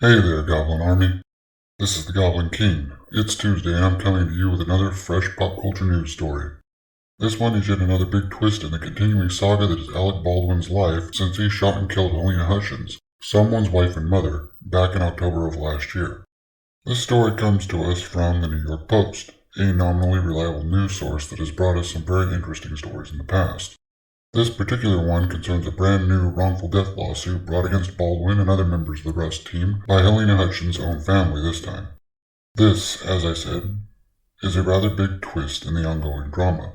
Hey there, Goblin Army. This is the Goblin King. It's Tuesday and I'm coming to you with another fresh pop culture news story. This one is yet another big twist in the continuing saga that is Alec Baldwin's life since he shot and killed Helena Hutchins, someone's wife and mother, back in October of last year. This story comes to us from the New York Post, a nominally reliable news source that has brought us some very interesting stories in the past. This particular one concerns a brand new wrongful death lawsuit brought against Baldwin and other members of the Rust team by Helena Hutchins' own family this time. This, as I said, is a rather big twist in the ongoing drama.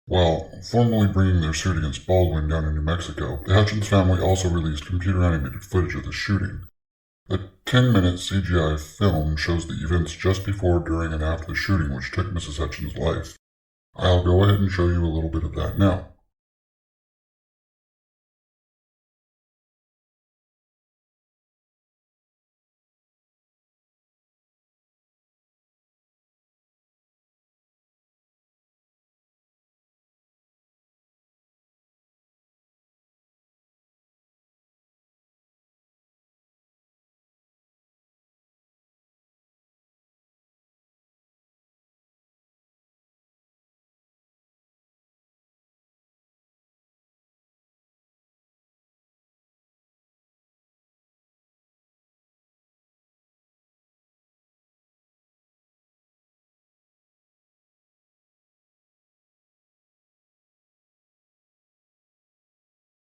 While formally bringing their suit against Baldwin down in New Mexico, the Hutchins family also released computer-animated footage of the shooting. The 10-minute CGI film shows the events just before, during, and after the shooting which took Mrs. Hutchins' life. I'll go ahead and show you a little bit of that now.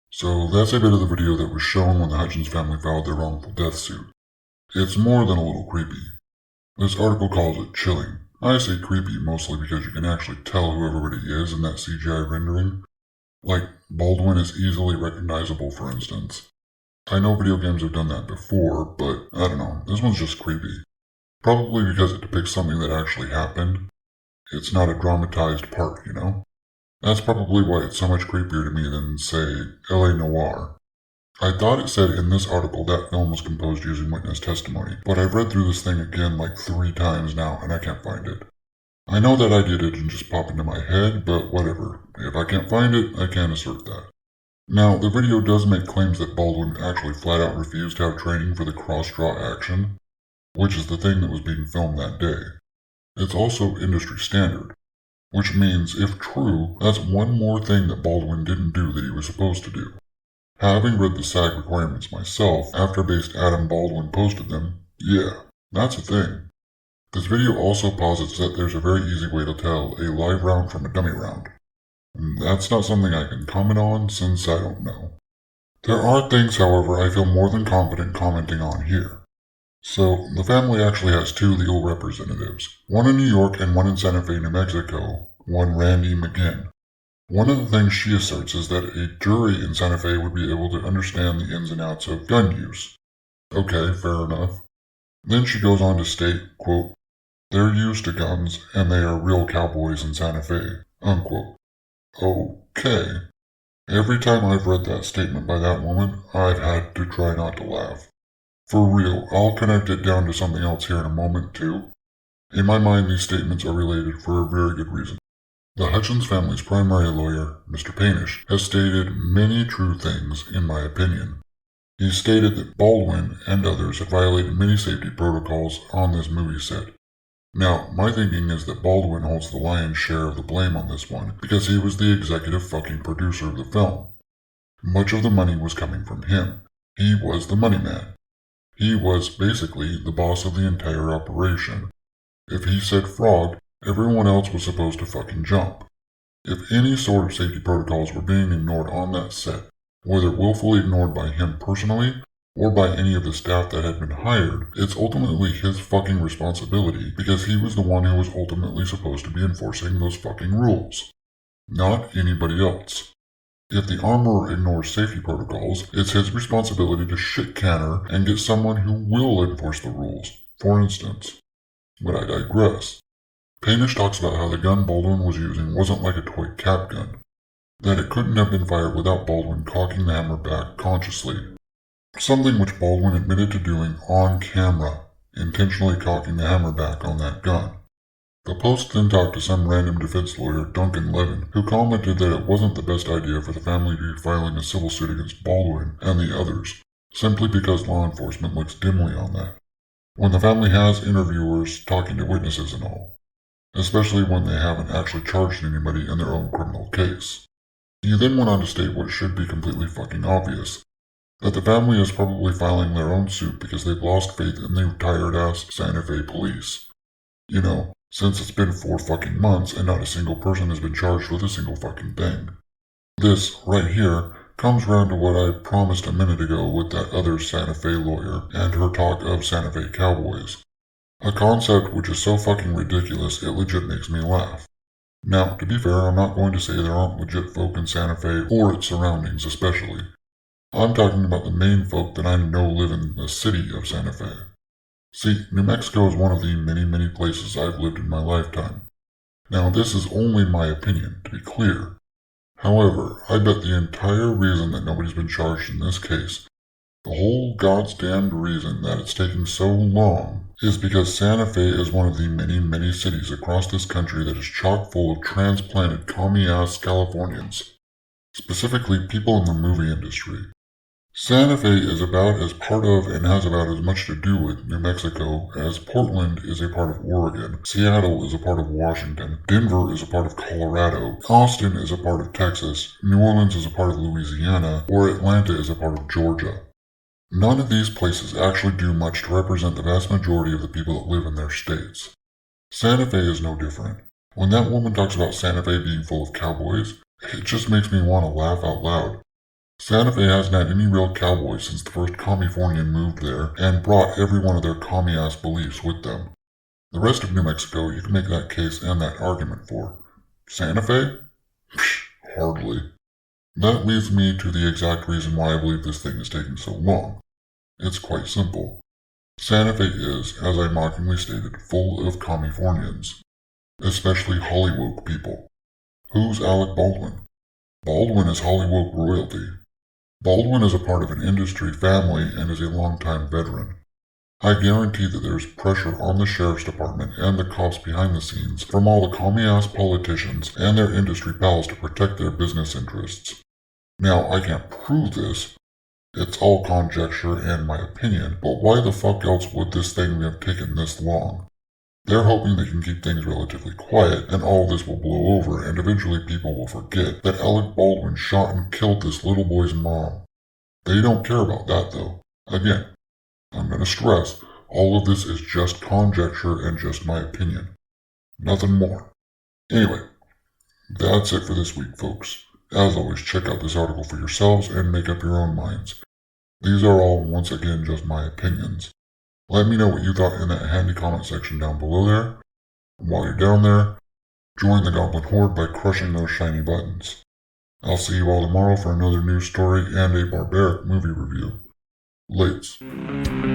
So that's a bit of the video that was shown when the Hutchins family filed their wrongful death suit. It's more than a little creepy. This article calls it chilling. I say creepy mostly because you can actually tell who everybody is in that CGI rendering. Like, Baldwin is easily recognizable, for instance. I know video games have done that before, but I don't know, this one's just creepy. Probably because it depicts something that actually happened. It's not a dramatized part, you know? That's probably why it's so much creepier to me than, say, L.A. Noire. I thought it said in this article that film was composed using witness testimony, but I've read through this thing again like 3 times now and I can't find it. I know that idea didn't just pop into my head, but whatever. If I can't find it, I can't assert that. Now, the video does make claims that Baldwin actually flat out refused to have training for the cross-draw action, which is the thing that was being filmed that day. It's also industry standard, which means, if true, that's one more thing that Baldwin didn't do that he was supposed to do. Having read the SAG requirements myself, after-based Adam Baldwin posted them, yeah, that's a thing. This video also posits that there's a very easy way to tell a live round from a dummy round. That's not something I can comment on since I don't know. There are things, however, I feel more than confident commenting on here. So, the family actually has 2 legal representatives, one in New York and one in Santa Fe, New Mexico, one Randy McGinn. One of the things she asserts is that a jury in Santa Fe would be able to understand the ins and outs of gun use. Okay, fair enough. Then she goes on to state, quote, "They're used to guns, and they are real cowboys in Santa Fe," unquote. Okay. Every time I've read that statement by that woman, I've had to try not to laugh. For real, I'll connect it down to something else here in a moment, too. In my mind, these statements are related for a very good reason. The Hutchins family's primary lawyer, Mr. Paynish, has stated many true things, in my opinion. He stated that Baldwin and others had violated many safety protocols on this movie set. Now, my thinking is that Baldwin holds the lion's share of the blame on this one because he was the executive fucking producer of the film. Much of the money was coming from him. He was the money man. He was basically the boss of the entire operation. If he said frog, everyone else was supposed to fucking jump. If any sort of safety protocols were being ignored on that set, whether willfully ignored by him personally or by any of the staff that had been hired, it's ultimately his fucking responsibility because he was the one who was ultimately supposed to be enforcing those fucking rules. Not anybody else. If the armorer ignores safety protocols, it's his responsibility to shit canner and get someone who will enforce the rules, for instance. But I digress. Paynish talks about how the gun Baldwin was using wasn't like a toy cap gun, that it couldn't have been fired without Baldwin cocking the hammer back consciously. Something which Baldwin admitted to doing on camera, intentionally cocking the hammer back on that gun. The Post then talked to some random defense lawyer, Duncan Levin, who commented that it wasn't the best idea for the family to be filing a civil suit against Baldwin and the others, simply because law enforcement looks dimly on that, when the family has interviewers talking to witnesses and all, especially when they haven't actually charged anybody in their own criminal case. He then went on to state what should be completely fucking obvious, that the family is probably filing their own suit because they've lost faith in the tired-ass Santa Fe police. You know, since it's been 4 fucking months and not a single person has been charged with a single fucking thing. This, right here, comes round to what I promised a minute ago with that other Santa Fe lawyer and her talk of Santa Fe cowboys. A concept which is so fucking ridiculous it legit makes me laugh. Now, to be fair, I'm not going to say there aren't legit folk in Santa Fe or its surroundings especially. I'm talking about the main folk that I know live in the city of Santa Fe. See, New Mexico is one of the many places I've lived in my lifetime. Now, this is only my opinion, to be clear. However, I bet the entire reason that nobody's been charged in this case, the whole goddamned reason that it's taking so long, is because Santa Fe is one of the many cities across this country that is chock full of transplanted commie-ass Californians. Specifically, people in the movie industry. Santa Fe is about as part of and has about as much to do with New Mexico as Portland is a part of Oregon, Seattle is a part of Washington, Denver is a part of Colorado, Austin is a part of Texas, New Orleans is a part of Louisiana, or Atlanta is a part of Georgia. None of these places actually do much to represent the vast majority of the people that live in their states. Santa Fe is no different. When that woman talks about Santa Fe being full of cowboys, it just makes me want to laugh out loud. Santa Fe hasn't had any real cowboys since the first Californian moved there and brought every one of their commie-ass beliefs with them. The rest of New Mexico you can make that case and that argument for. Santa Fe? Psh, hardly. That leads me to the exact reason why I believe this thing is taking so long. It's quite simple. Santa Fe is, as I mockingly stated, full of Californians, especially Hollywood people. Who's Alec Baldwin? Baldwin is Hollywood royalty. Baldwin is a part of an industry family and is a longtime veteran. I guarantee that there's pressure on the sheriff's department and the cops behind the scenes from all the commie-ass politicians and their industry pals to protect their business interests. Now, I can't prove this. It's all conjecture and my opinion, but why the fuck else would this thing have taken this long? They're hoping they can keep things relatively quiet and all this will blow over and eventually people will forget that Alec Baldwin shot and killed this little boy's mom. They don't care about that though. Again, I'm going to stress, all of this is just conjecture and just my opinion. Nothing more. Anyway, that's it for this week, folks. As always, check out this article for yourselves and make up your own minds. These are all, once again, just my opinions. Let me know what you thought in that handy comment section down below there. And while you're down there, join the Goblin Horde by crushing those shiny buttons. I'll see you all tomorrow for another news story and a barbaric movie review. Lates.